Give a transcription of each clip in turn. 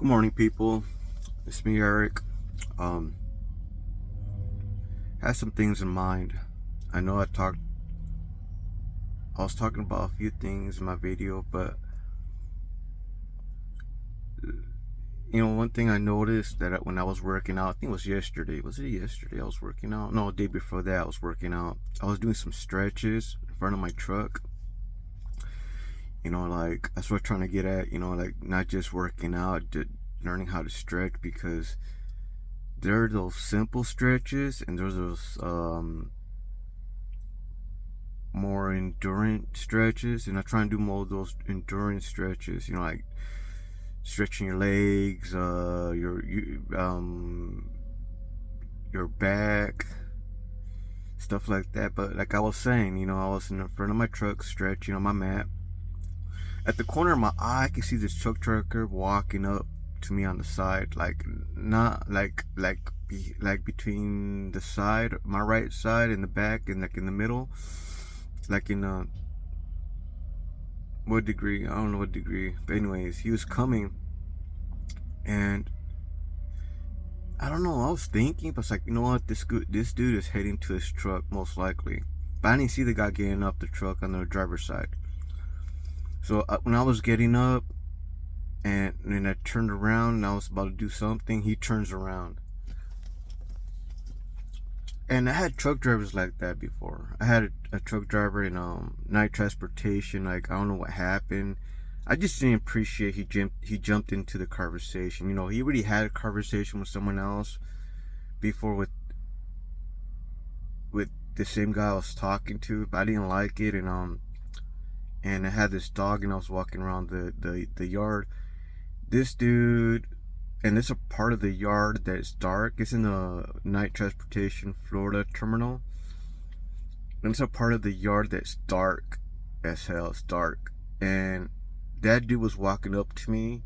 Good morning, people. It's me, Eric. Um, had some things in mind. I know I was talking about a few things in my video, but one thing I noticed that when I was working out, I think it was yesterday. Was it yesterday I was working out? No, the day before that I was working out. I was doing some stretches in front of my truck. Like that's what I'm trying to get at. Like not just working out, just learning how to stretch because there are those simple stretches and there's those more endurance stretches, and I try and do more of those endurance stretches. Like stretching your legs, your back, stuff like that. But like I was saying, I was in the front of my truck stretching on my mat. At the corner of my eye, I can see this truck trucker walking up to me on the side, like not like between the side, my right side, and the back, and like in the middle, like in what degree? I don't know what degree. But anyways, he was coming, and I don't know. I was thinking, but it's like, you know what? This dude is heading to his truck most likely. But I didn't see the guy getting up the truck on the driver's side. So when I was getting up, and then I turned around and I was about to do something, he turns around. And I had truck drivers like that before. I had a truck driver in night transportation. Like I don't know what happened. I just didn't appreciate he jumped into the conversation. He already had a conversation with someone else before with the same guy I was talking to, but I didn't like it. And I had this dog, and I was walking around the yard. This dude, and there's a part of the yard that's dark. It's in the night transportation Florida terminal. And it's a part of the yard that's dark as hell. It's dark. And that dude was walking up to me,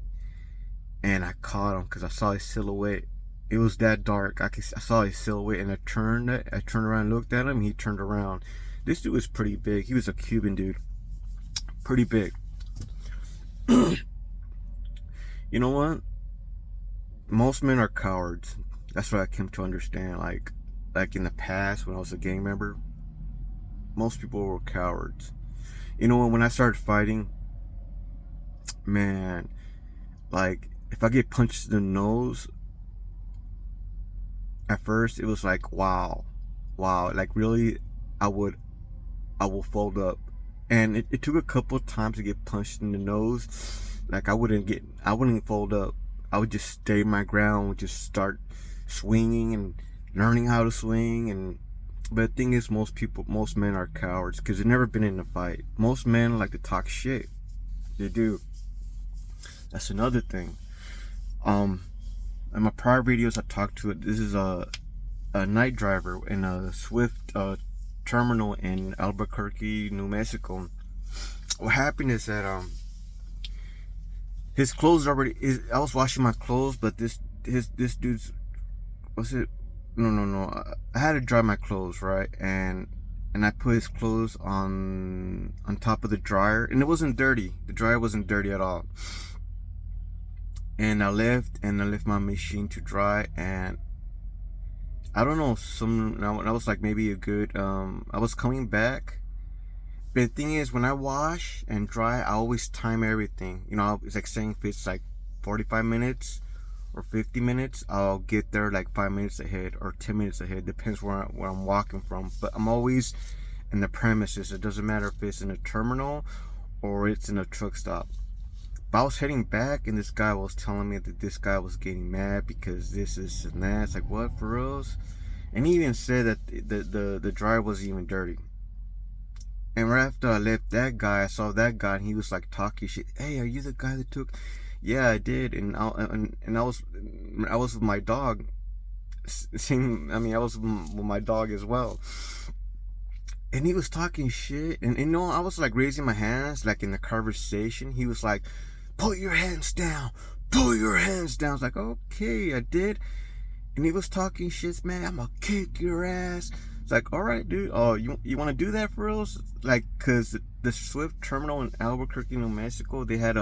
and I caught him because I saw his silhouette. It was that dark. I saw his silhouette, and I turned around and looked at him. He turned around. This dude was pretty big. He was a Cuban dude. Pretty big. You know what? Most men are cowards. That's what I came to understand. Like in the past when I was a gang member, most people were cowards. When I started fighting, man, like if I get punched in the nose, at first it was like wow, like really, I will fold up. And it took a couple of times to get punched in the nose. Like I wouldn't fold up. I would just stay my ground, would just start swinging and learning how to swing. But the thing is, most men are cowards because they've never been in a fight. Most men like to talk shit. They do. That's another thing. In my prior videos, I talked to it. This is a night driver in a Swift terminal in Albuquerque, New Mexico. What happened is that his clothes I was washing my clothes, but this dude's, was it? No. I had to dry my clothes, right? And I put his clothes on top of the dryer, and it wasn't dirty. The dryer wasn't dirty at all. And I left my machine to dry, and I don't know, I was like maybe a good, I was coming back. But the thing is, when I wash and dry, I always time everything. It's like saying if it's like 45 minutes or 50 minutes, I'll get there like 5 minutes ahead or 10 minutes ahead. Depends where I'm walking from. But I'm always in the premises. It doesn't matter if it's in a terminal or it's in a truck stop. But I was heading back, and this guy was telling me that this guy was getting mad because this and that. It's like, what, for reals? And he even said that the dryer wasn't even dirty. And right after I left that guy, I saw that guy, and he was like talking shit. Hey, are you the guy that took? Yeah, I did. And I was with my dog. I was with my dog as well. And he was talking shit, and I was like raising my hands, like in the conversation. He was like, "Put your hands down. Put your hands down." I was like, "Okay, I did." And he was talking shit, man. I'm gonna kick your ass. It's like, all right, dude. Oh, you want to do that for real? Like, cause the Swift terminal in Albuquerque, New Mexico, they had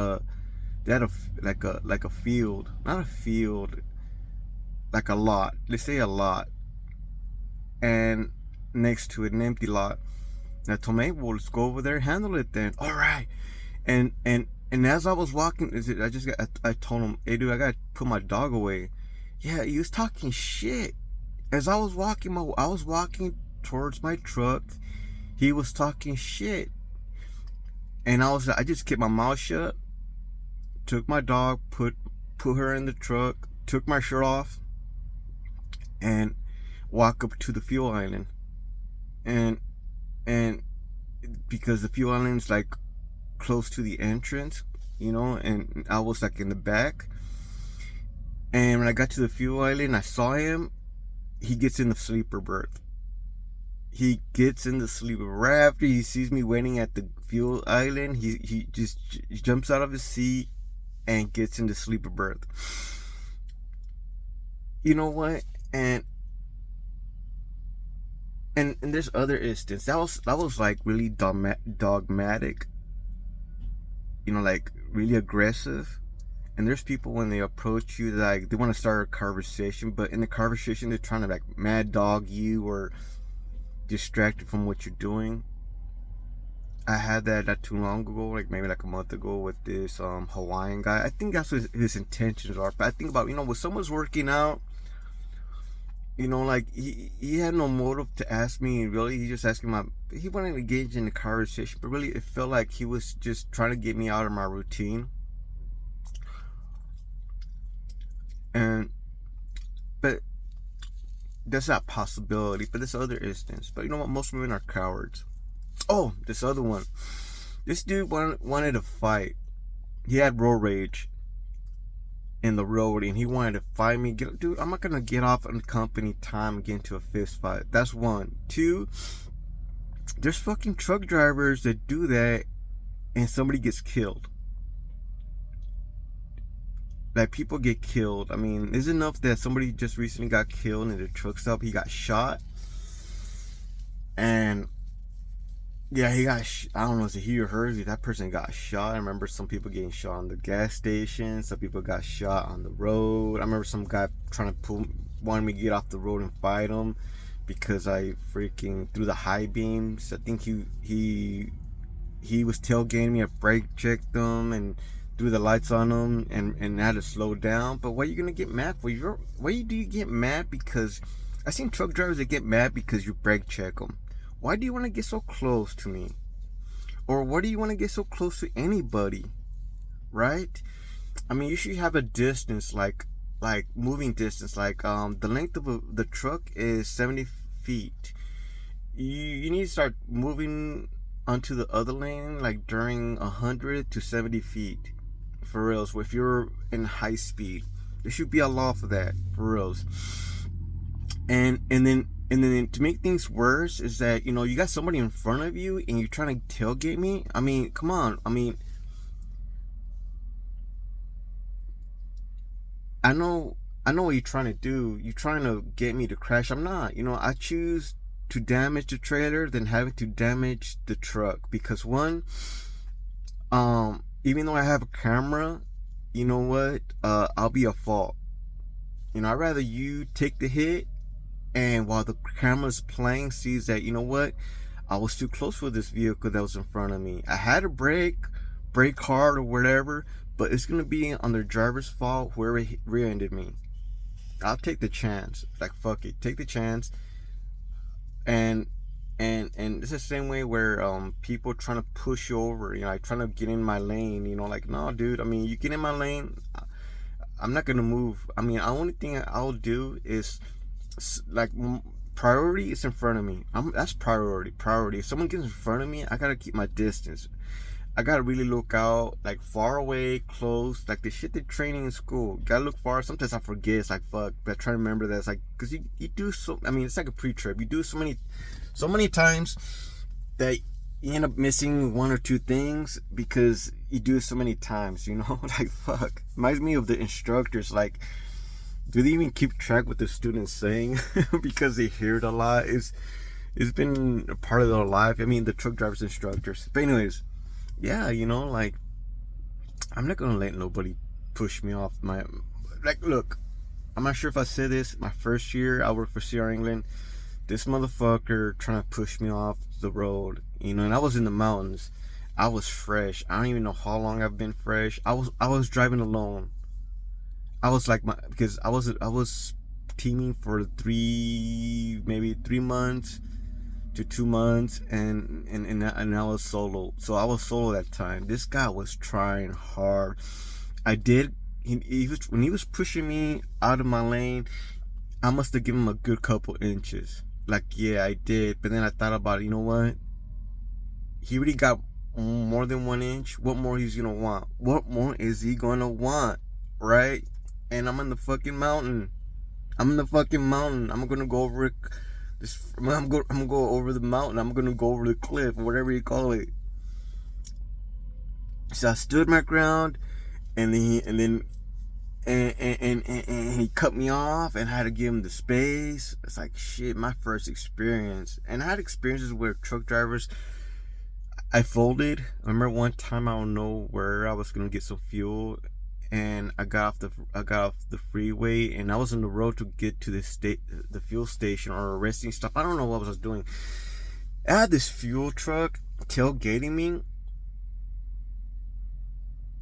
They had like a field, not a field, like a lot. Let's say a lot, and next to it, an empty lot. And I told me, hey, well, let's go over there and handle it then. All right. And as I was walking, I told him, hey, dude, I gotta put my dog away. Yeah, he was talking shit. As I was walking towards my truck. He was talking shit, and I just kept my mouth shut. Took my dog, put her in the truck, took my shirt off, and walk up to the fuel island. And because the fuel island's like close to the entrance, and I was like in the back. And when I got to the fuel island, I saw him. He gets in the sleeper berth. He gets in the sleeper. Right after he sees me waiting at the fuel island, he just jumps out of his seat and gets in the sleeper berth. You know what? And there's other instance that was like really dogmatic. Like really aggressive. And there's people when they approach you, like they want to start a conversation, but in the conversation they're trying to like mad dog you or distract you from what you're doing. I had that not too long ago, like maybe like a month ago, with this Hawaiian guy. I think that's what his intentions are. But I think about, when someone's working out, like he had no motive to ask me, really. He just asking he wanted to engage in the conversation, but really it felt like he was just trying to get me out of my routine. But that's not a possibility. But this other instance, but you know what? Most women are cowards. Oh, this other one. This dude wanted to fight. He had road rage in the road, and he wanted to fight me. Dude, I'm not gonna get off on company time and get into a fist fight. That's one. Two, there's fucking truck drivers that do that, and somebody gets killed. Like, people get killed. I mean, it's enough that somebody just recently got killed in the truck stop. He got shot. And yeah, he got I don't know if it's he or her. That person got shot. I remember some people getting shot on the gas station. Some people got shot on the road. I remember some guy wanted me to get off the road and fight him because I freaking threw the high beams. I think he was tailgating me. I brake checked him and threw the lights on him and had to slow down. But what are you gonna get mad for? Why do you get mad? Because I seen truck drivers that get mad because you brake check them. Why do you want to get so close to me? Or why do you want to get so close to anybody? Right? I mean, you should have a distance, like moving distance. Like the length of the truck is 70 feet. You need to start moving onto the other lane like during 100 to 70 feet. For reals. If you're in high speed, there should be a law for that. For reals. And then to make things worse is that, you got somebody in front of you and you're trying to tailgate me. I mean, come on. I mean, I know what you're trying to do. You're trying to get me to crash. I'm not. I choose to damage the trailer than having to damage the truck, because one, even though I have a camera, you know what? I'll be at fault. I'd rather you take the hit, and while the camera's playing, sees that, I was too close for this vehicle that was in front of me. I had to brake hard or whatever, but it's gonna be on the driver's fault, whoever rear-ended me. I'll take the chance. Like, fuck it, take the chance. And it's the same way where people trying to push you over, like trying to get in my lane, like, no, dude. I mean, you get in my lane, I'm not gonna move. I mean, the only thing I'll do is like, priority is in front of me. That's priority. If someone gets in front of me, I gotta keep my distance. I gotta really look out, like far away, close, like the shit they're training in school. Gotta look far. Sometimes I forget. It's like, fuck, but I try to remember that. It's like, because you do so. I mean, it's like a pre-trip. You do so many times that you end up missing one or two things because you do it so many times. Like, fuck. Reminds me of the instructors. Like, do they even keep track what the students saying because they hear it a lot? It's been a part of their life. I mean, the truck drivers, instructors. But anyways. Yeah, like, I'm not gonna let nobody push me off my, like, look, I'm not sure if I said this. My first year, I worked for Sierra England. This motherfucker trying to push me off the road, and I was in the mountains. I was fresh. I don't even know how long I've been fresh. I was driving alone. I was like because I was teaming for maybe 3 months to 2 months, and I was solo. So I was solo that time. This guy was trying hard. I did. He was when he was pushing me out of my lane. I must have given him a good couple inches. Like, yeah, I did. But then I thought about it. You know what? He already got more than 1 inch. What more he's gonna want? What more is he gonna want? Right? And I'm in the fucking mountain. I'm gonna go over it. I'm gonna go over the mountain. I'm gonna go over the cliff, whatever you call it. So I stood my ground, and and he cut me off, and I had to give him the space. It's like shit, my first experience. And I had experiences where truck drivers, I folded. I remember one time, I don't know where, I was gonna get some fuel, and I got off the freeway, and I was on the road to get to the fuel station or a resting stop. I don't know what I was doing. I had this fuel truck tailgating me,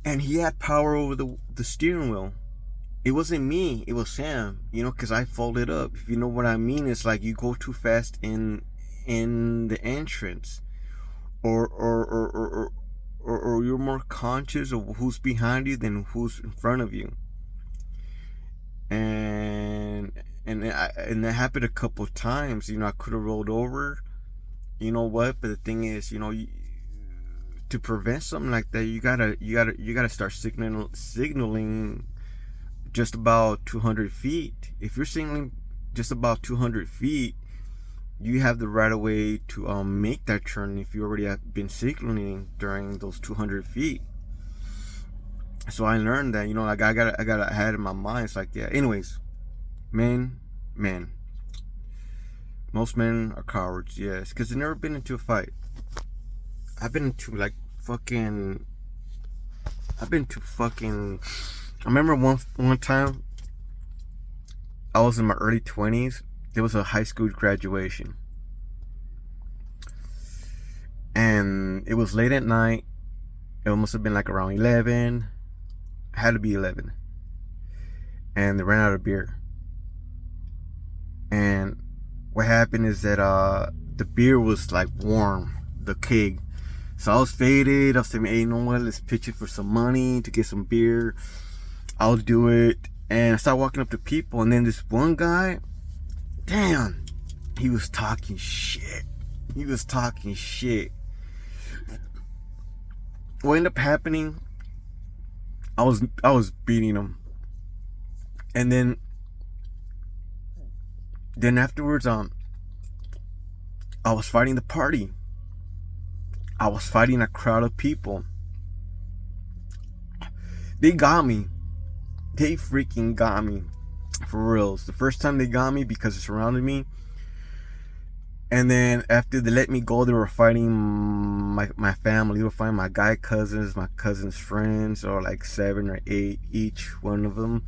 and he had power over the steering wheel. It wasn't me, it was him, because I folded up. If you know what I mean, it's like you go too fast in the entrance, or you're more conscious of who's behind you than who's in front of you. And that happened a couple of times. I could have rolled over. You know what? But the thing is, to prevent something like that, you gotta start signaling just about 200 feet. If you're signaling just about 200 feet, you have the right of way to make that turn if you already have been signaling during those 200 feet. So I learned that, like I had in my mind. It's like, yeah. Anyways, men, most men are cowards, yes, because they've never been into a fight. I've been into I remember one time I was in my early 20s. There was a high school graduation, and it was late at night. It must have been like around 11. It had to be 11, and they ran out of beer. And what happened is that the beer was like warm, the keg. So I was faded. I was saying, hey, you know what? Let's pitch it for some money to get some beer. I'll do it. And I started walking up to people, and then this one guy, damn, he was talking shit. What ended up happening, I was beating him. And then afterwards, I was fighting the party. I was fighting a crowd of people. They got me. They freaking got me. For reals. The first time they got me because it surrounded me. And then after they let me go, they were fighting my family. They were fighting my guy cousins, my cousin's friends, or like 7 or 8 each one of them.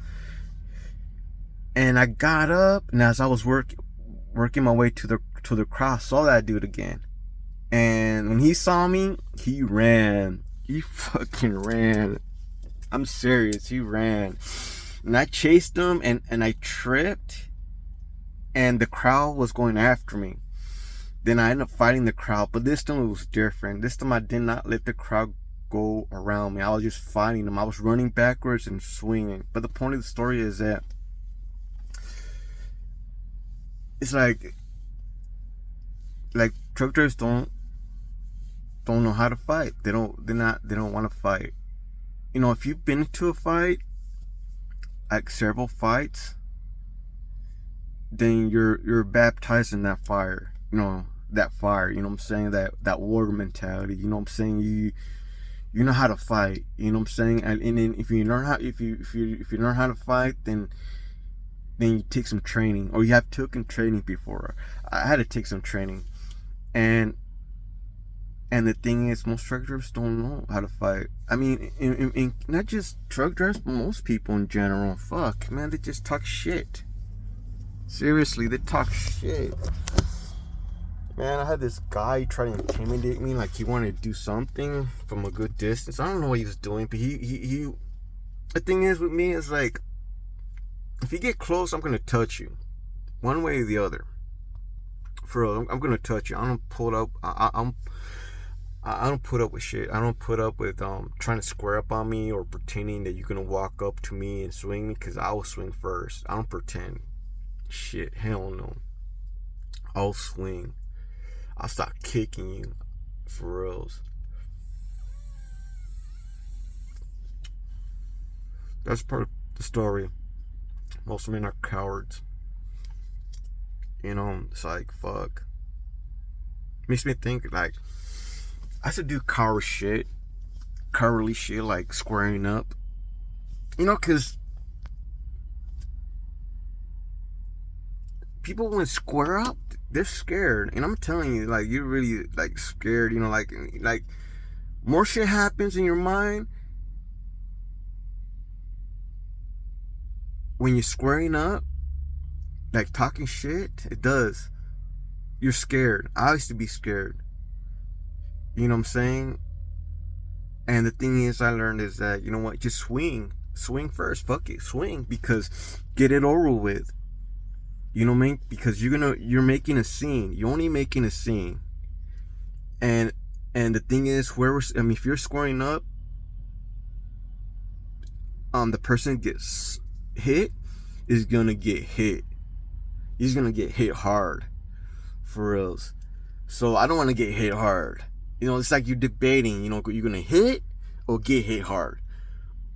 And I got up, and as I was working my way to the crowd, I saw that dude again. And when he saw me, he ran. He fucking ran. I'm serious. He ran. And I chased him, and I tripped. And the crowd was going after me. Then I ended up fighting the crowd. But this time it was different. This time I did not let the crowd go around me. I was just fighting them. I was running backwards and swinging. But the point of the story is that it's like truck drivers don't know how to fight. They don't want to fight. If you've been into a fight, like several fights, then you're baptized in that fire. That fire. You know what I'm saying? That warrior mentality. You know what I'm saying? You know how to fight. You know what I'm saying? And then if you learn how to fight, then you take some training, or you have taken training before. I had to take some training, and And the thing is, most truck drivers don't know how to fight. I mean, in not just truck drivers, but most people in general. Fuck, man, they just talk shit. Seriously, they talk shit. Man, I had this guy try to intimidate me, like he wanted to do something from a good distance. I don't know what he was doing, but he the thing is with me is like, if you get close, I'm gonna touch you, one way or the other. For real, I'm gonna touch you. I don't pull up. I don't put up with shit. I don't put up with trying to square up on me or pretending that you're gonna walk up to me and swing me, because I will swing first. I don't pretend. Shit, hell no. I'll swing. I'll start kicking you, for reals. That's part of the story. Most men are cowards. You know, it's like, fuck. Makes me think, like, I should do cowardly shit, like squaring up. You know, because people, when square up, they're scared. And I'm telling you, like, you're really, like, scared. You know, like more shit happens in your mind when you're squaring up, like talking shit. It does. You're scared. I used to be scared. You know what I'm saying? And the thing is, I learned is that, you know what, just swing first. Fuck it, swing, because get it over with. You know what I mean? Because you're making a scene. You're only making a scene. And the thing is, if you're scoring up, the person gets hit is gonna get hit. He's gonna get hit hard, for reals. So I don't want to get hit hard. You know, it's like you're debating. You know, you're gonna hit or get hit hard.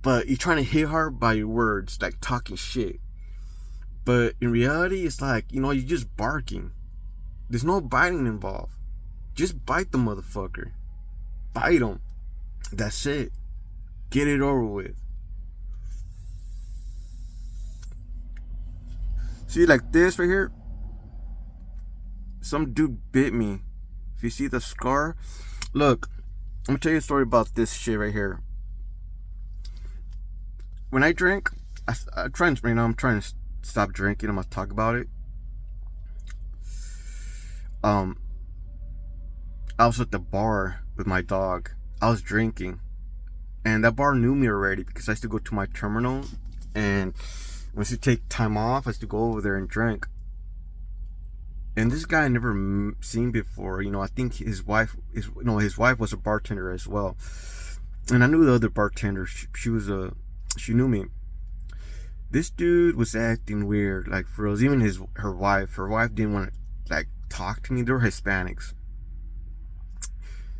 But you're trying to hit hard by your words, like talking shit. But in reality, it's like, you know, you're just barking. There's no biting involved. Just bite the motherfucker. Bite him. That's it. Get it over with. See, like this right here? Some dude bit me. If you see the scar, look, I'm gonna tell you a story about this shit right here. When I drink, I'm trying to stop drinking. I'm gonna talk about it. I was at the bar with my dog. I was drinking, and that bar knew me already because I used to go to my terminal, and once you take time off, I used to go over there and drink. And this guy I never seen before. You know, I think his wife was a bartender as well. And I knew the other bartender. She knew me. This dude was acting weird, like for real. Even her wife didn't want to like talk to me. They were Hispanics.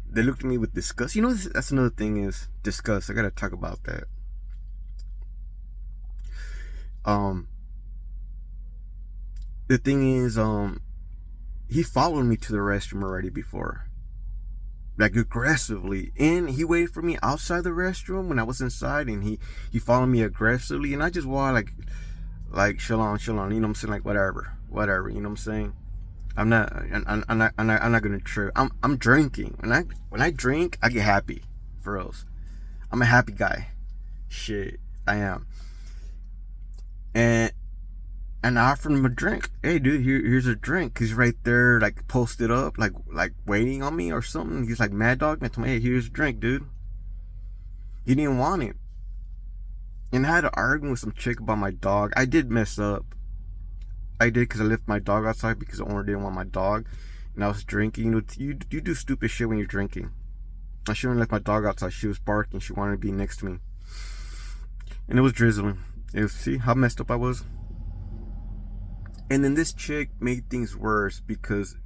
They looked at me with disgust. You know, that's another thing is disgust. I gotta talk about that. The thing is, he followed me to the restroom already before, like aggressively, and he waited for me outside the restroom when I was inside, and he followed me aggressively, and I just walked like shalom, you know what I'm saying, like whatever, you know what I'm saying. I'm not gonna trip. I'm drinking. When I drink, I get happy, for reals. I'm a happy guy. Shit, I am. And I offered him a drink. Hey, dude, here's a drink. He's right there, like posted up, like waiting on me or something. He's like mad dog. I told him, hey, here's a drink, dude. He didn't want it. And I had to argue with some chick about my dog. I did mess up. I did, because I left my dog outside because the owner didn't want my dog. And I was drinking. You know, you do stupid shit when you're drinking. I shouldn't have left my dog outside. She was barking. She wanted to be next to me. And it was drizzling. See how messed up I was? And then this chick made things worse because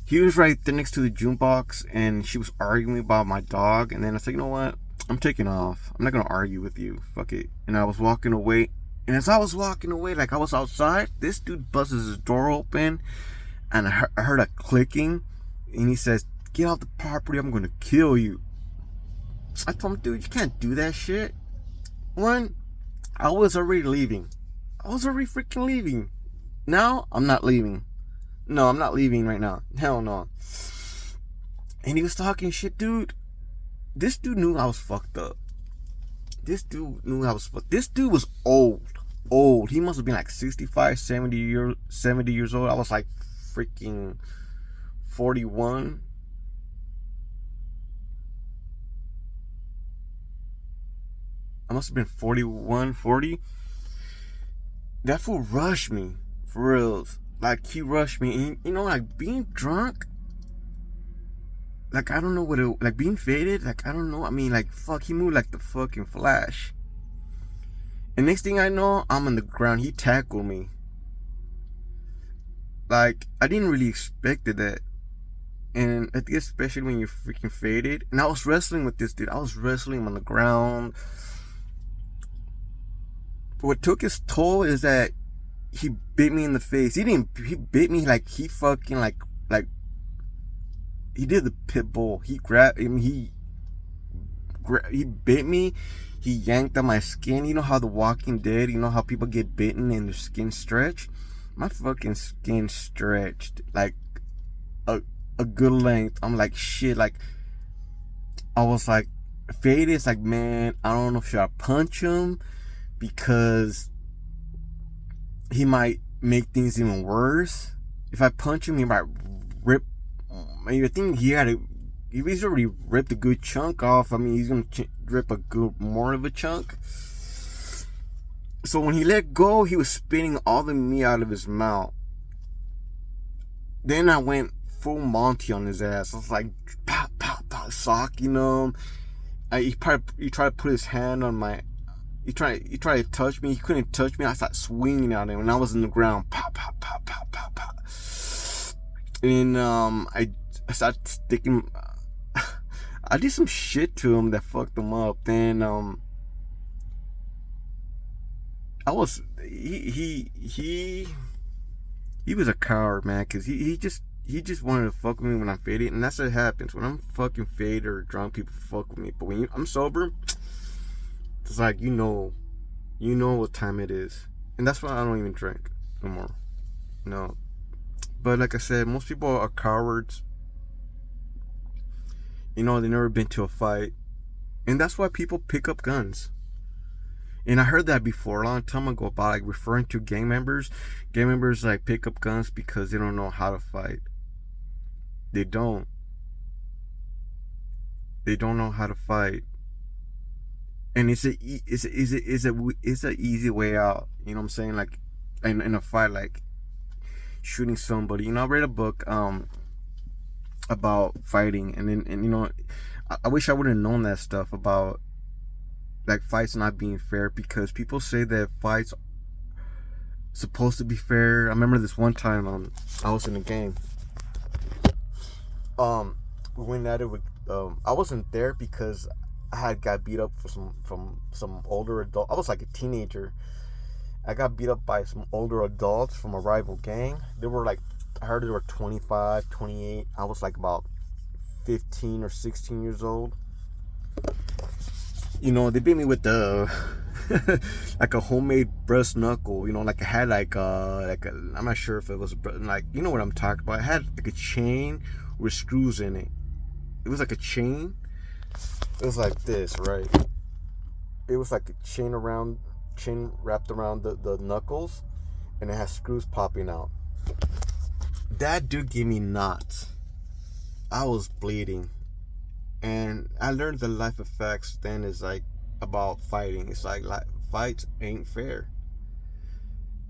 he was right there next to the jukebox and she was arguing about my dog. And then I said, you know what? I'm taking off. I'm not going to argue with you. Fuck it. And I was walking away. And as I was walking away, like I was outside, this dude busts his door open. And I heard a clicking. And he says, get off the property. I'm going to kill you. I told him, dude, you can't do that shit. One, I was already leaving. I was already freaking leaving. Now, I'm not leaving. No, I'm not leaving right now. Hell no. And he was talking shit, dude. This dude knew I was fucked up. This dude was old. He must have been like 65, 70 years old. I was like freaking 41. I must have been 41, 40. That fool rushed me, for reals. Like, he rushed me. And, you know, like, being drunk, like, I don't know what it, like, being faded, like, I don't know. I mean, like, fuck, he moved like the fucking Flash. And next thing I know, I'm on the ground. He tackled me. Like, I didn't really expect that. And I think especially when you're freaking faded. And I was wrestling with this dude. I was wrestling him on the ground. But what took his toll is that he bit me in the face. He bit me like he fucking like he did the pit bull. He grabbed him. He bit me. He yanked on my skin. You know how The Walking Dead, you know how people get bitten and their skin stretch? My fucking skin stretched like a good length. I'm like, shit. Like, I was like, faded. It's like, man, I don't know if should I punch him because he might make things even worse. If I punch him, he might rip. I think he's already ripped a good chunk off. I mean, he's gonna rip a good more of a chunk. So when he let go, he was spitting all the meat out of his mouth. Then I went full Monty on his ass. I was like, pow, pow, pow, socking him. He tried to put his hand on my. He tried to touch me. He couldn't touch me. I started swinging at him, and I was in the ground. Pow, pow, pow, pow, pow, pow. And I started sticking. I did some shit to him that fucked him up. Then I was he was a coward, man, because he just wanted to fuck with me when I'm faded, and that's what happens when I'm fucking faded or drunk. People fuck with me, but when I'm sober, it's like you know what time it is, and that's why I don't even drink no more. No, but like I said, most people are cowards. You know, they never been to a fight, and that's why people pick up guns. And I heard that before a long time ago about like referring to gang members. Gang members like pick up guns because they don't know how to fight. They don't. They don't know how to fight. And it's a easy way out. You know what I'm saying? Like in a fight, like shooting somebody. You know, I read a book about fighting, and you know, I wish I would have known that stuff about like fights not being fair, because people say that fights supposed to be fair. I remember this one time I was in a game. We went at it with I wasn't there because I had got beat up from some older adult. I was like a teenager. I got beat up by some older adults from a rival gang. They were like, I heard they were 25, 28. I was like about 15 or 16 years old. You know, they beat me with the like a homemade breast knuckle. You know, like I had like I'm not sure if it was like, you know what I'm talking about. I had like a chain with screws in it. It was like a chain. It was like this, right? It was like a chain wrapped around the knuckles, and it has screws popping out. That dude gave me knots. I was bleeding. And I learned the life effects then is like about fighting. It's like fights ain't fair.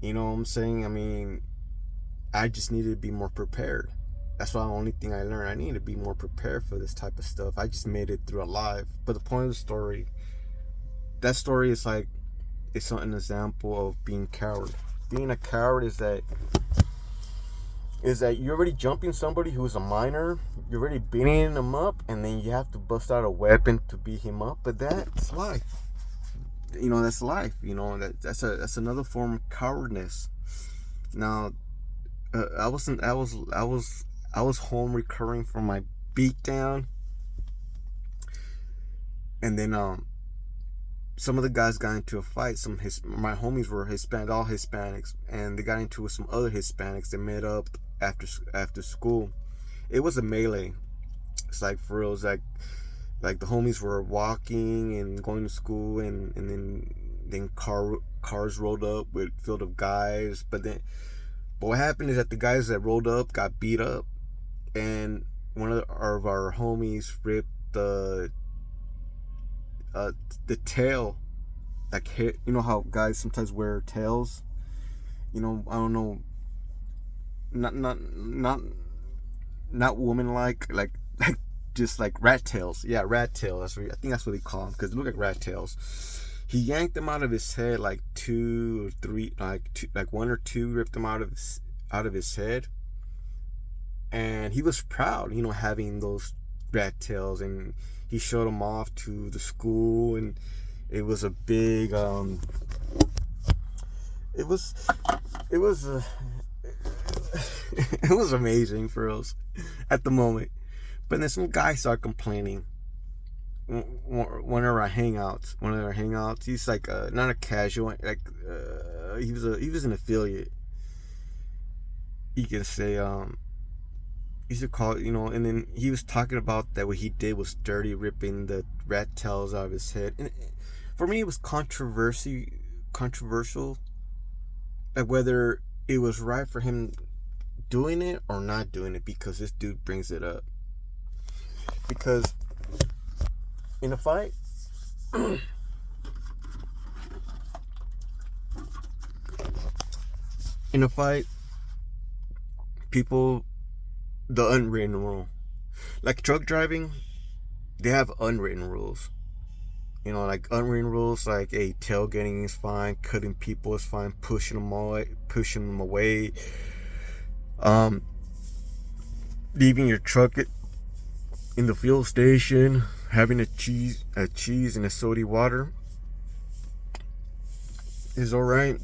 You know what I'm saying? I mean, I just needed to be more prepared. That's the only thing I learned. I needed to be more prepared for this type of stuff. I just made it through alive. But the point of the story, that story is like, it's an example of being coward. Being a coward is that you're already jumping somebody who's a minor, you're already beating him up, and then you have to bust out a weapon to beat him up. But that's life. You know, that's life. You know, that's another form of cowardness. Now, I was home recovering from my beatdown, and then some of the guys got into a fight. My homies were Hispanic, all Hispanics, and they got into it with some other Hispanics. They met up after school. It was a melee. It's like for real. It's like the homies were walking and going to school, and then cars rolled up with filled of guys. But what happened is that the guys that rolled up got beat up, and one of our homies ripped the tail, like hair. You know how guys sometimes wear tails. You know, I don't know. Not woman like just like rat tails. Yeah, rat tail. I think that's what they call them, because they look like rat tails. He yanked them out of his head, like two or three, like one or two ripped them out of his head, and he was proud, having those rat tails, and he showed them off to the school, and it was a big it was it was it was amazing for us at the moment. But then some guy started complaining. One of our hangouts. He's like not a casual, like he was an affiliate. You can say he should call it, and then he was talking about that what he did was dirty, ripping the rat tails out of his head. And for me, it was controversial, like whether it was right for him doing it or not doing it, because this dude brings it up. Because in a fight, people, the unwritten rule, like truck driving, they have unwritten rules. Like unwritten rules, like tailgating is fine, cutting people is fine, pushing them away, leaving your truck in the fuel station, having a cheese and a soda water is all right.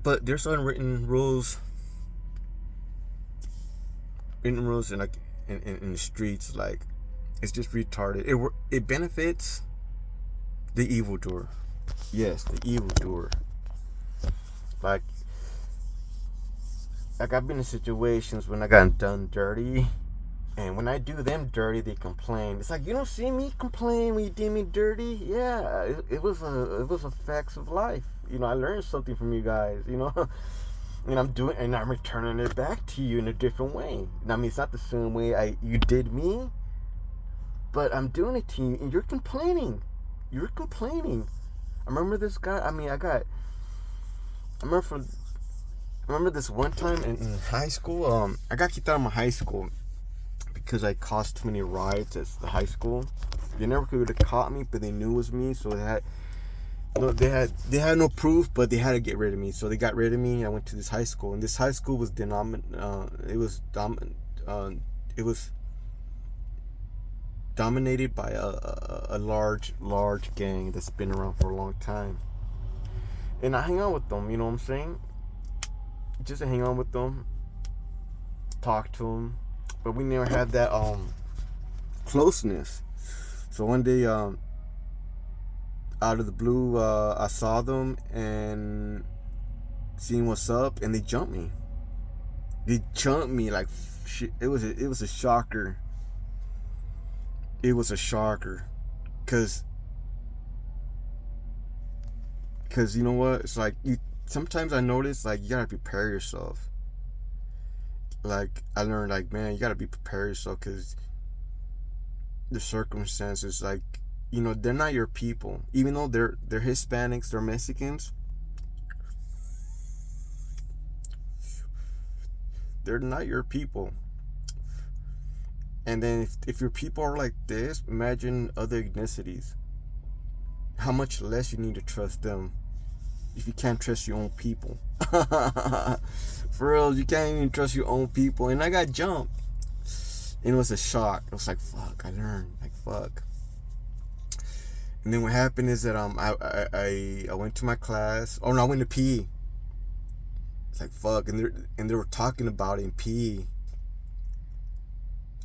But there's unwritten rules, in the streets. Like, it's just retarded. It benefits the evildoer. Yes, the evildoer. Like I've been in situations when I got done dirty, and when I do them dirty, they complain. It's like, you don't see me complain when you did me dirty. Yeah, it was a facts of life. I learned something from you guys. And I'm returning it back to you in a different way. I mean, it's not the same way you did me, but I'm doing it to you, and you're complaining. I remember this guy. I remember this one time in high school. I got kicked out of my high school because I caused too many riots at the high school. They never could have caught me, but they knew it was me, so they had no proof, but they had to get rid of me. So they got rid of me. I went to this high school, and this high school was dominated by a large gang that's been around for a long time. And I hang out with them, you know what I'm saying? Just to hang out with them, talk to them, but we never had that closeness. So one day, out of the blue, I saw them and seeing what's up, and they jumped me. Like shit. It was a shocker. It was a shocker, cause you know what? It's like sometimes I notice, like, you gotta prepare yourself. Like, I learned, like, man, you gotta prepare yourself, cause the circumstances, like, they're not your people. Even though they're Hispanics, they're Mexicans, they're not your people. And then if your people are like this, imagine other ethnicities. How much less you need to trust them if you can't trust your own people. For real, you can't even trust your own people. And I got jumped, and it was a shock. It was like, fuck. I learned, like, fuck. And then what happened is that I went to my class. Oh no, I went to PE. It's like, fuck, and they were talking about it in PE.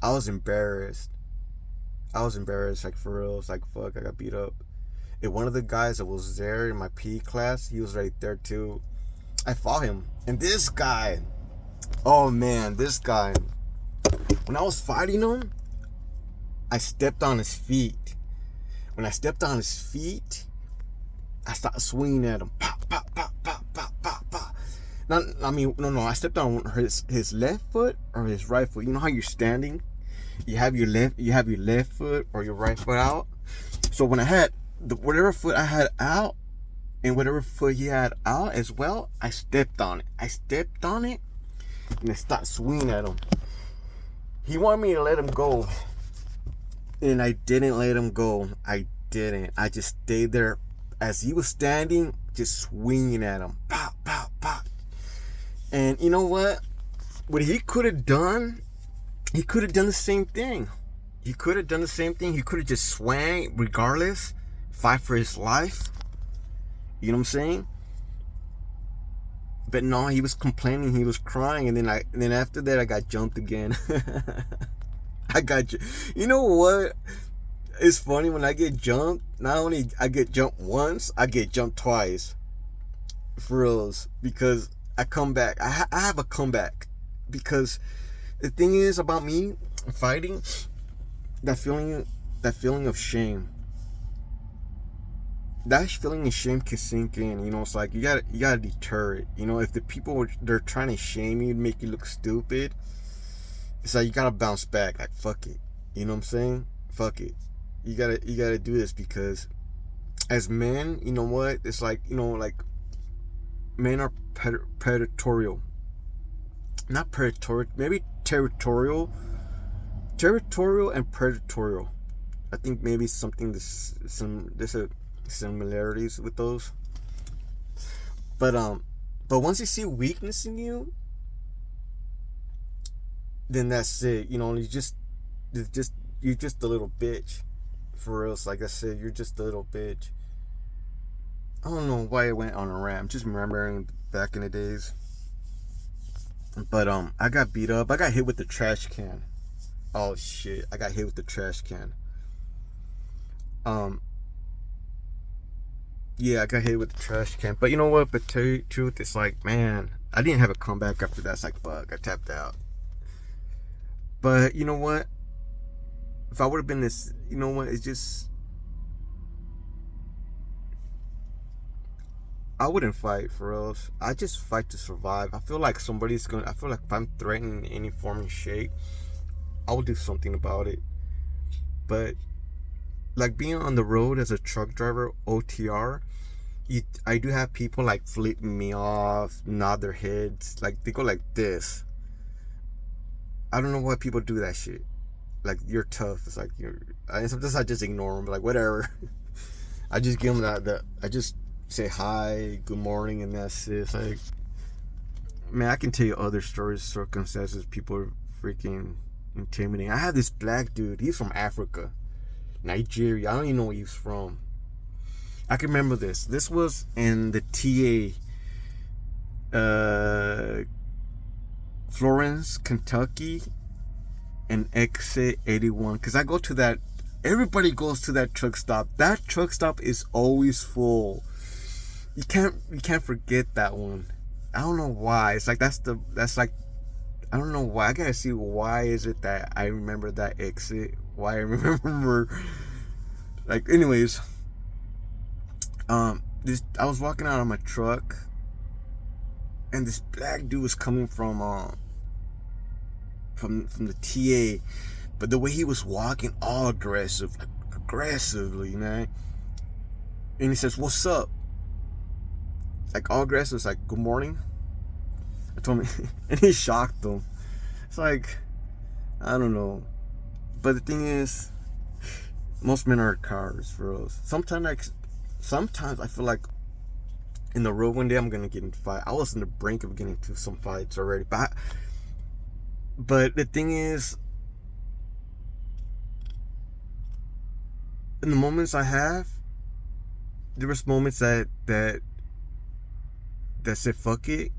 I was embarrassed. Like, for real. It's like, fuck, I got beat up. And one of the guys that was there in my PE class, he was right there too. I fought him. And this guy, oh man, this guy, when I was fighting him, I stepped on his feet. When I stepped on his feet, I started swinging at him. Pop, pop, pop, pop, pop, pop, pop. No, I stepped on his left foot or his right foot. You know how you're standing? You have your left foot or your right foot out. So when I had whatever foot I had out and whatever foot he had out as well, I stepped on it. And I started swinging at him. He wanted me to let him go, and I didn't let him go. I didn't. I just stayed there as he was standing, just swinging at him. Pop, pop, pop. And you know what? What he could have done, he could have done the same thing. He could have just swung regardless, fight for his life. You know what I'm saying? But no, he was complaining, he was crying, and then after that I got jumped again. You know what? It's funny when I get jumped. Not only I get jumped once, I get jumped twice. For reals, because I come back. I have a comeback, because the thing is about me fighting, that feeling of shame. That feeling of shame can sink in. You know, it's like you gotta deter it. You know, if the people they're trying to shame you, make you look stupid, it's like you gotta bounce back. Like fuck it. You know what I'm saying? Fuck it. You gotta do this, because as men, you know what? It's like, you know, like men are predatorial. Not predatory, maybe territorial. Territorial and predatorial. I think maybe there's a similarities with those. But once you see weakness in you, then that's it. You know, you're just a little bitch. For real, like I said, you're just a little bitch. I don't know why I went on a rant. I'm just remembering back in the days. But I got beat up. I got hit with the trash can. Oh shit! I got hit with the trash can. Yeah, I got hit with the trash can. But you know what? But tell you the truth, it's like, man, I didn't have a comeback after that. It's like, fuck, I tapped out. But you know what? If I would have been this, you know what? It's just, I wouldn't fight for else. I just fight to survive. I feel like if I'm threatened in any form and shape, I will do something about it. But like being on the road as a truck driver, OTR, I do have people like flipping me off, nod their heads, like they go like this. I don't know why people do that shit. Like, you're tough. It's like sometimes I just ignore them, like whatever. I just give them I just say hi, good morning, and that's it. It's like, man, I can tell you other stories, circumstances, people are freaking intimidating. I had this black dude, he's from Africa, Nigeria. I don't even know where he's from. I can remember this. This was in the TA, Florence, Kentucky, and exit 81. Because I go to that, everybody goes to that truck stop. That truck stop is always full. You can't forget that one. I don't know why. It's like that's like, I don't know why. I gotta see why is it that I remember that exit. Why I remember. Like, anyways, I was walking out of my truck, and this black dude was coming from the TA, but the way he was walking, all aggressive, like aggressively, man. And he says, "What's up?" Like all aggressive. It's like, "Good morning." I told him, and he shocked him. It's like, I don't know, but the thing is, most men are cowards, for us. Sometimes I feel like in the road one day I'm gonna get into a fight. I was on the brink of getting into some fights already, but the thing is, in the moments I have, there was moments that said fuck it.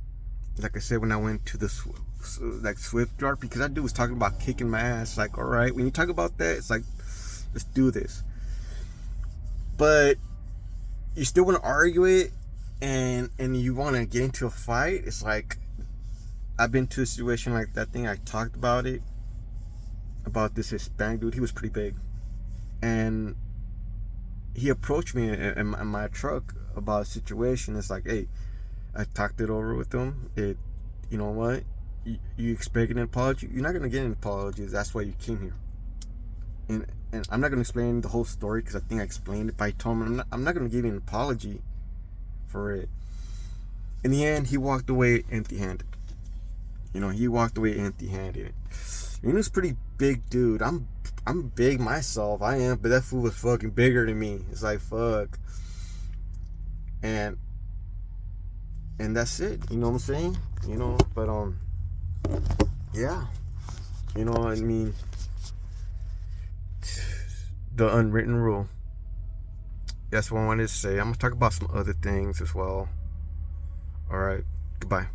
Like I said, when I went to the Swift Yard, because that dude was talking about kicking my ass. Like, all right, when you talk about that, it's like, let's do this. But you still want to argue it, and you want to get into a fight. It's like, I've been to a situation like that thing. I talked about it, about this Hispanic dude. He was pretty big, and he approached me in my truck about a situation. It's like, hey, I talked it over with him. You know what? You expect an apology? You're not gonna get an apology. That's why you came here. And I'm not gonna explain the whole story because I think I explained it. But I told him I'm not gonna give you an apology for it. In the end, he walked away empty-handed. He walked away empty-handed. He was a pretty big dude. I'm big myself. I am, but that fool was fucking bigger than me. It's like, fuck. And that's it. You know what I'm saying? But yeah. I mean, the unwritten rule. That's what I wanted to say. I'm gonna talk about some other things as well. All right. Goodbye.